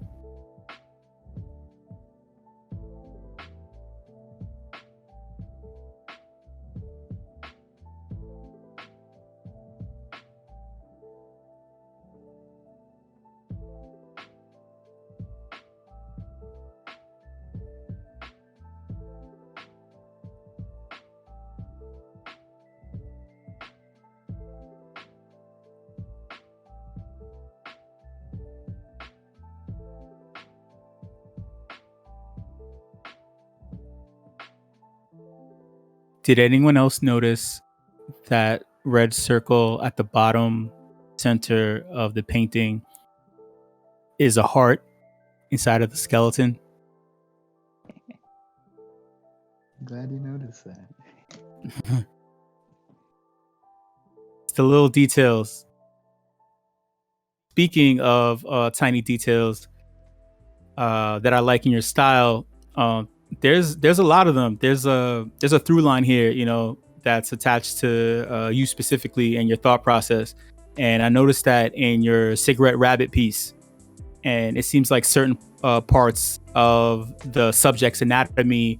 Did anyone else notice that red circle at the bottom center of the painting is a heart inside of the skeleton? Glad you noticed that. It's the little details. Speaking of tiny details that I like in your style, there's a lot of them. There's a through line here, that's attached to you specifically and your thought process. And I noticed that in your cigarette rabbit piece, and it seems like certain parts of the subject's anatomy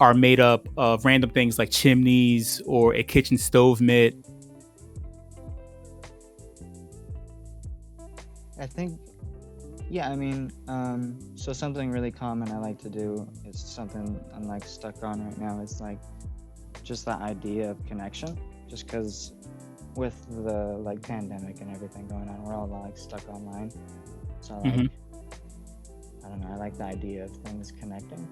are made up of random things like chimneys or a kitchen stove mitt. I think, yeah, I mean, so something really common I like to do is something I'm like stuck on right now. It's like just the idea of connection. Just because with the like pandemic and everything going on, we're all like stuck online. So like, I don't know, I like the idea of things connecting.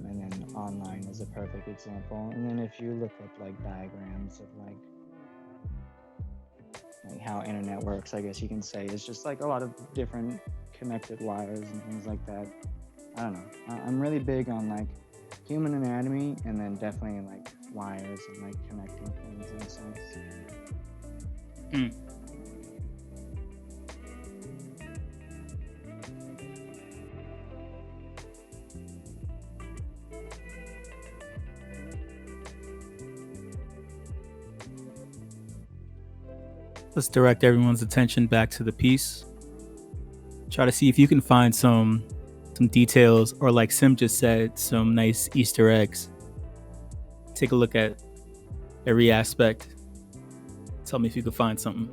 And then online is a perfect example. And then if you look up like diagrams of like how internet works, I guess you can say, it's just like a lot of different connected wires and things like that. I don't know. I'm really big on like human anatomy, and then definitely like wires and like connecting things in a sense. Let's direct everyone's attention back to the piece. Try to see if you can find some details, or like Sim just said, some nice Easter eggs. Take a look at every aspect. Tell me if you could find something.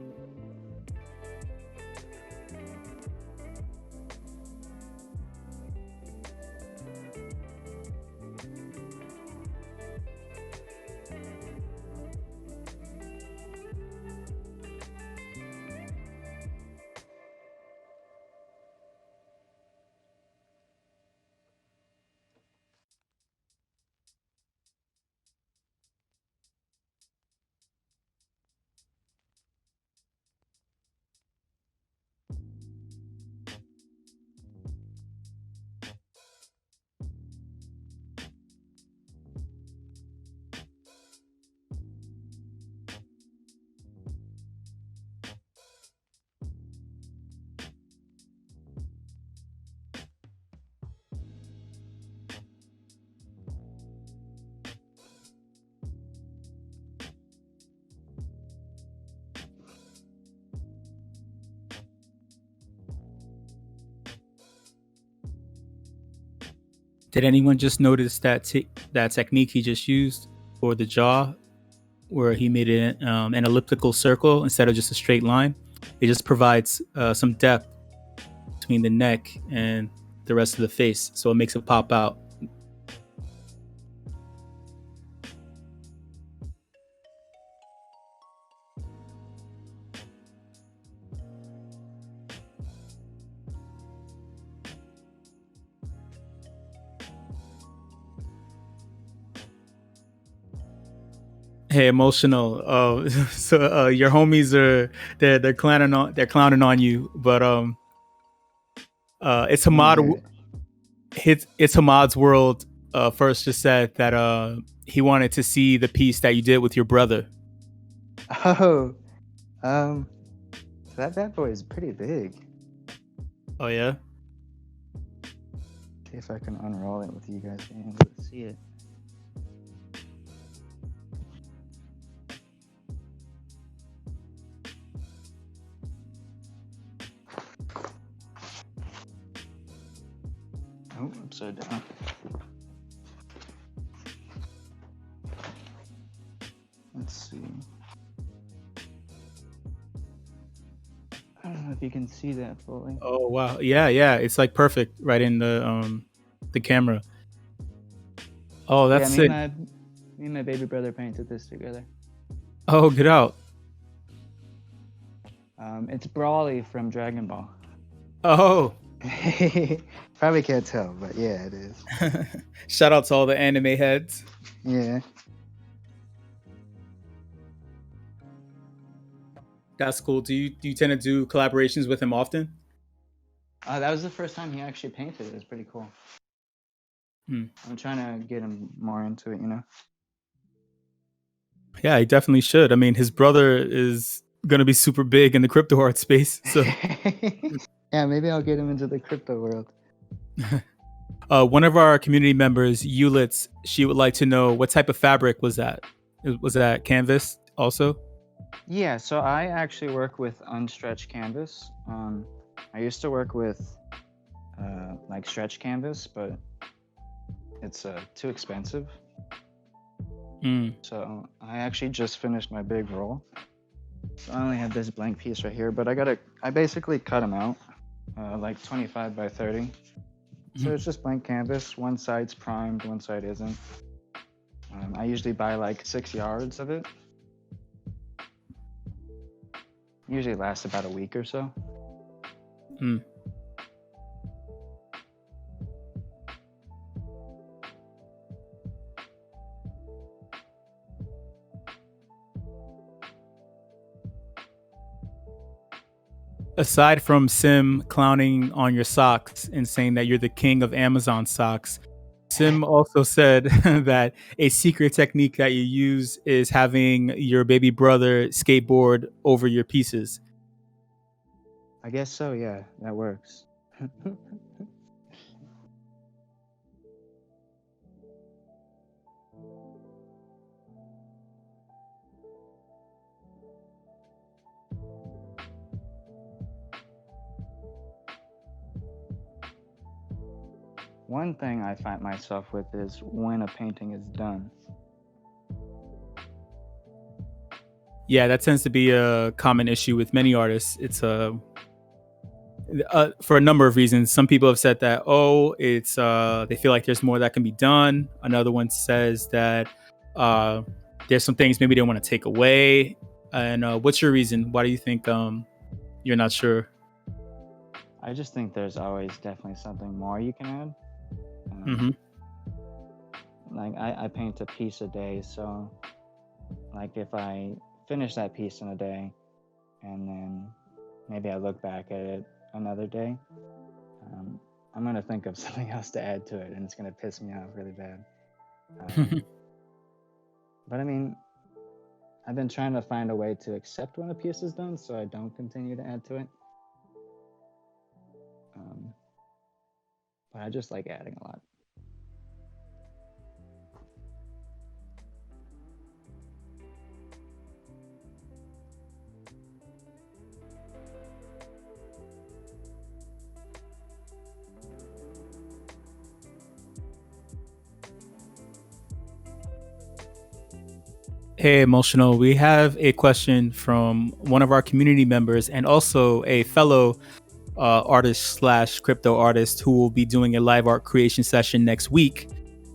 Did anyone just notice that that technique he just used for the jaw, where he made it an elliptical circle instead of just a straight line? It just provides some depth between the neck and the rest of the face, so it makes it pop out. Hey, em0tionull. So your homies are they're clowning on you, but it's Hamad. It's Hamad's world. First just said that he wanted to see the piece that you did with your brother. Oh, that bad boy is pretty big. Oh yeah. See if I can unroll it with you guys being able to see it. Oh, upside down. Let's see. I don't know if you can see that fully. Oh wow, yeah, it's like perfect right in the camera. Oh, that's me sick. and my baby brother painted this together. Oh, get out. It's Brawly from Dragon Ball. Oh. Probably can't tell, but yeah, it is. Shout out to all the anime heads. Yeah. That's cool. Do you tend to do collaborations with him often? That was the first time he actually painted. It was pretty cool. I'm trying to get him more into it, you know? Yeah, he definitely should. I mean, his brother is going to be super big in the crypto art space. So yeah, maybe I'll get him into the crypto world. One of our community members, Eulitz, she would like to know what type of fabric was that? Was that canvas also? Yeah, so I actually work with unstretched canvas. I used to work with like stretch canvas, but it's too expensive. So I actually just finished my big roll. So I only have this blank piece right here, but I basically cut them out, like 25 by 30. So it's just blank canvas. One side's primed, one side isn't. I usually buy like 6 yards of it. Usually lasts about a week or so. Aside from Sim clowning on your socks and saying that you're the king of Amazon socks, Sim also said that a secret technique that you use is having your baby brother skateboard over your pieces. I guess so, yeah, that works. One thing I find myself with is when a painting is done. Yeah, that tends to be a common issue with many artists. It's for a number of reasons. Some people have said that, it's they feel like there's more that can be done. Another one says that there's some things maybe they want to take away. And what's your reason? Why do you think you're not sure? I just think there's always definitely something more you can add. Like I paint a piece a day, so like if I finish that piece in a day and then maybe I look back at it another day, I'm gonna think of something else to add to it, and it's gonna piss me off really bad. But I mean, I've been trying to find a way to accept when a piece is done, so I don't continue to add to it. But I just like adding a lot. Hey, Emotional, we have a question from one of our community members and also a fellow artist slash crypto artist who will be doing a live art creation session next week.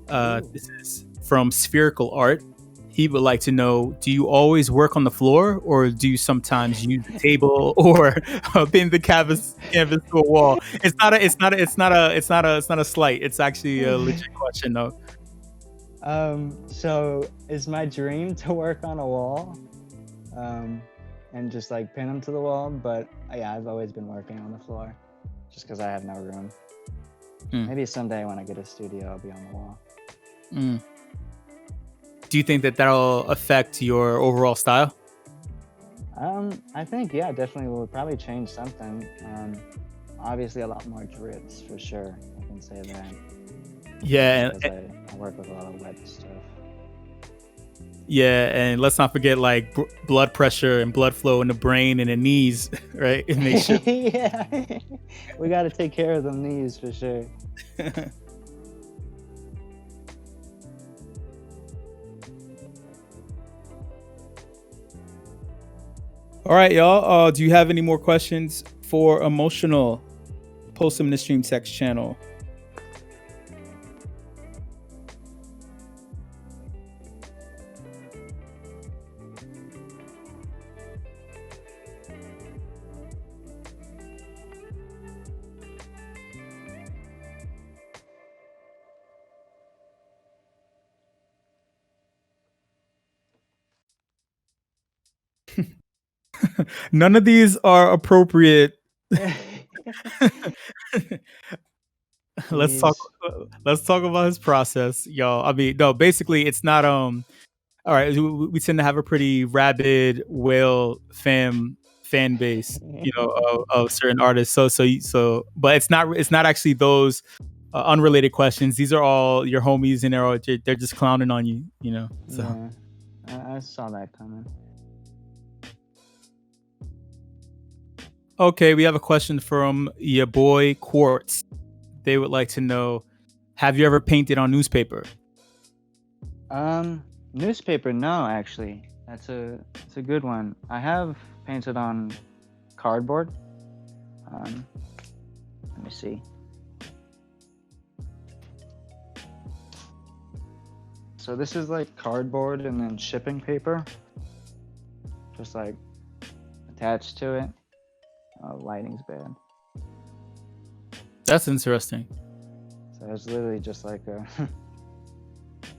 This is from Spherical Art. He would like to know: do you always work on the floor, or do you sometimes use the table or pin the canvas to a wall? It's not a slight. It's actually a legit question, though. So it's my dream to work on a wall, and just like pin them to the wall. But yeah, I've always been working on the floor, just because I have no room. Maybe someday when I get a studio, I'll be on the wall. Do you think that that'll affect your overall style? I think, yeah, definitely will probably change something. Obviously a lot more drips for sure. I can say that. Yeah. Because I work with a lot of wet stuff. Yeah, and let's not forget like blood pressure and blood flow in the brain and the knees, right? It makes sure. Yeah, we got to take care of them knees for sure. All right, y'all. Do you have any more questions for em0tionull? Post them in the stream text channel. None of these are appropriate. let's talk These, let's talk about his process, y'all. I mean, no, basically it's not all right, we tend to have a pretty rabid whale fan base, of certain artists. But it's not actually those unrelated questions. These are all your homies, and they're just clowning on you, So yeah, I saw that coming. okay, we have a question from your boy Quartz. They would like to know, have you ever painted on newspaper? Newspaper, no, actually. It's a good one. I have painted on cardboard. Let me see. So this is like cardboard and then shipping paper, just like attached to it. Lighting's bad. That's interesting. So it's literally just like a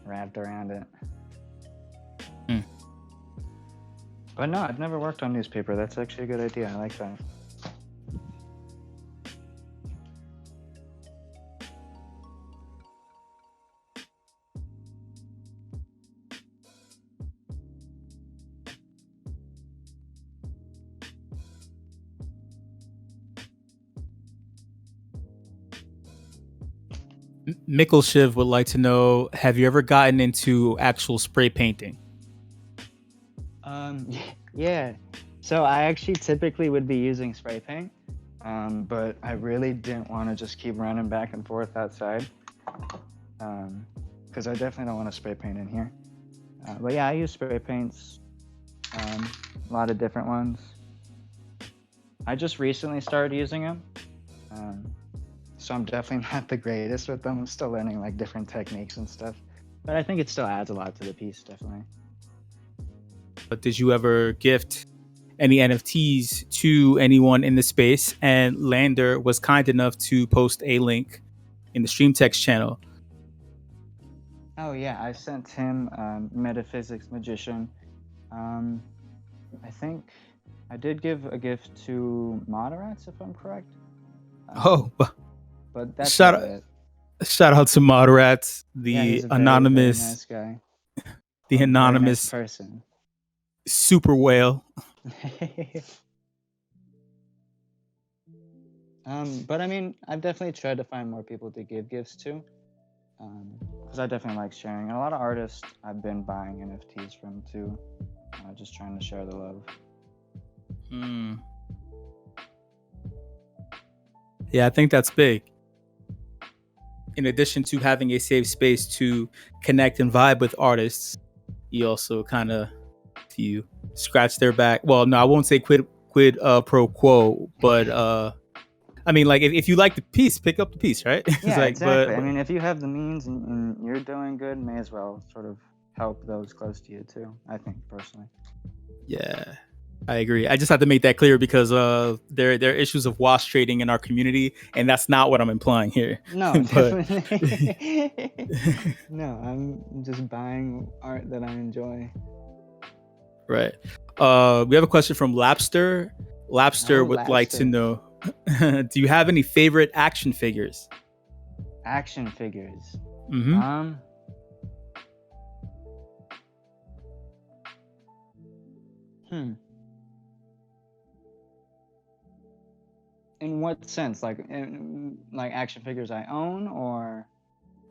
wrapped around it. But no, I've never worked on newspaper. That's actually a good idea. I like that. Mickle Shiv would like to know, have you ever gotten into actual spray painting? Yeah. So I actually typically would be using spray paint, but I really didn't want to just keep running back and forth outside, because I definitely don't want to spray paint in here. But yeah, I use spray paints, a lot of different ones. I just recently started using them, so I'm definitely not the greatest with them. I'm still learning like different techniques and stuff, but I think it still adds a lot to the piece, definitely. But did you ever gift any NFTs to anyone in the space? And Lander was kind enough to post a link in the stream text channel. Oh yeah, I sent him Metaphysics Magician. I think I did give a gift to Moderats, if I'm correct. But that's shout about out, it. shout out to Moderats, Yeah, the he's a very, very anonymous, nice guy. the Very nice anonymous person. super whale. But I mean, I've definitely tried to find more people to give gifts to, because I definitely like sharing. And a lot of artists I've been buying NFTs from too, just trying to share the love. Yeah, I think that's big. In addition to having a safe space to connect and vibe with artists, you also kind of, you scratch their back. Well, no, I won't say quid pro quo, but I mean, like, if you like the piece, pick up the piece, right? Yeah, like, exactly. I mean, if you have the means and you're doing good, may as well sort of help those close to you too, I think, personally. Yeah, I agree. I just have to make that clear because there are issues of wash trading in our community, and that's not what I'm implying here. No, But definitely. No, I'm just buying art that I enjoy. right. We have a question from Lapster. Lapster would like to know, do you have any favorite action figures? Action figures. Mm-hmm. In what sense? Like action figures I own, or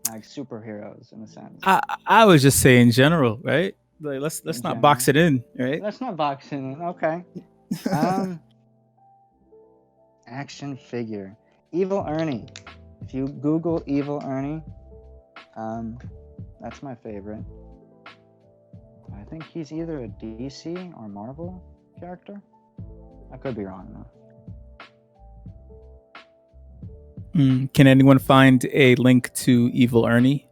like superheroes in a sense? I would just say in general, right? Like, let's in not box general. it in, right? Let's not box it in. Okay. Um, action figure. Evil Ernie. If you Google Evil Ernie, that's my favorite. I think he's either a DC or Marvel character. I could be wrong though. Can anyone find a link to Evil Ernie?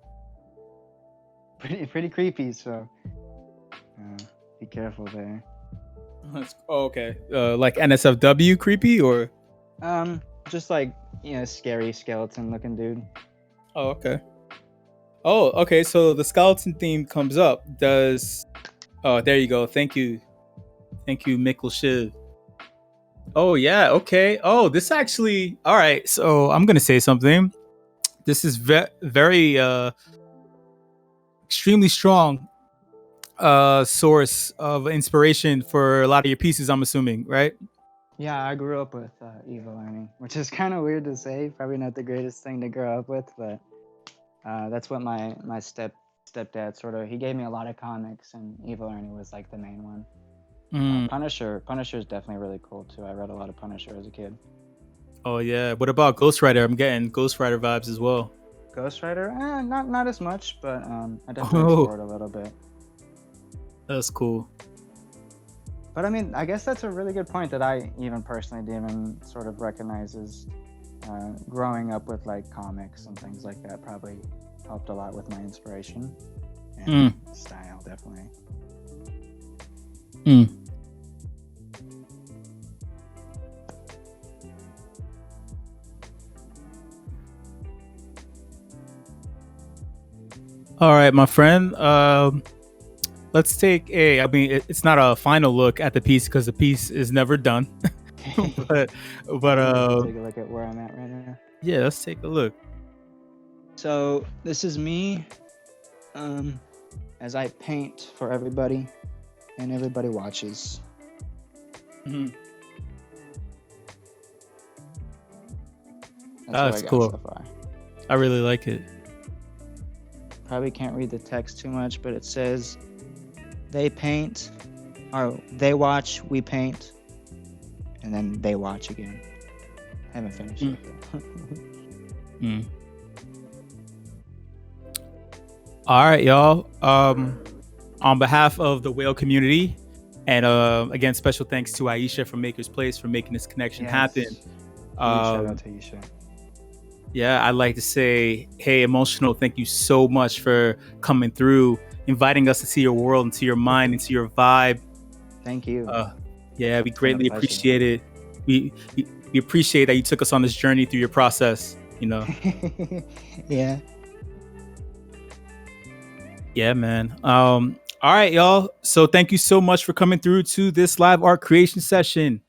Pretty creepy. So be careful there. Okay. Like NSFW creepy or? Just like scary skeleton looking dude. Oh, okay. Oh, okay. So the skeleton theme comes up. Oh, there you go. Thank you, Mikkel Shiv. Oh yeah. Okay. Oh, this actually. All right. So I'm gonna say something. This is very extremely strong source of inspiration for a lot of your pieces. I'm assuming, right? Yeah, I grew up with Evil Ernie, which is kind of weird to say. Probably not the greatest thing to grow up with, but that's what my stepdad he gave me a lot of comics, and Evil Ernie was like the main one. Punisher is definitely really cool too. I read a lot of Punisher as a kid. Oh yeah. What about Ghost Rider? I'm getting Ghost Rider vibes as well. Ghost Rider, not as much, but I definitely explored a little bit. That's cool. But I mean, I guess that's a really good point that I even personally didn't even sort of recognize as growing up with like comics and things like that probably helped a lot with my inspiration and style, definitely. All right, my friend. Let's take it's not a final look at the piece because the piece is never done. but take a look at where I'm at right now. Yeah, let's take a look. So this is me as I paint for everybody and everybody watches. That's cool. So far. I really like it. Probably can't read the text too much, but it says they paint, or they watch, we paint, and then they watch again. Haven't finished it yet. All right, y'all. On behalf of the whale community, and again, special thanks to Aisha from Maker's Place for making this connection happen. Shout out to Aisha. Yeah, I'd like to say, hey, em0tionull, thank you so much for coming through, inviting us to see your world, into your mind, into your vibe. Thank you. Yeah, we greatly appreciate it. We appreciate that you took us on this journey through your process, Yeah. Yeah, man. All right, y'all. So thank you so much for coming through to this live art creation session.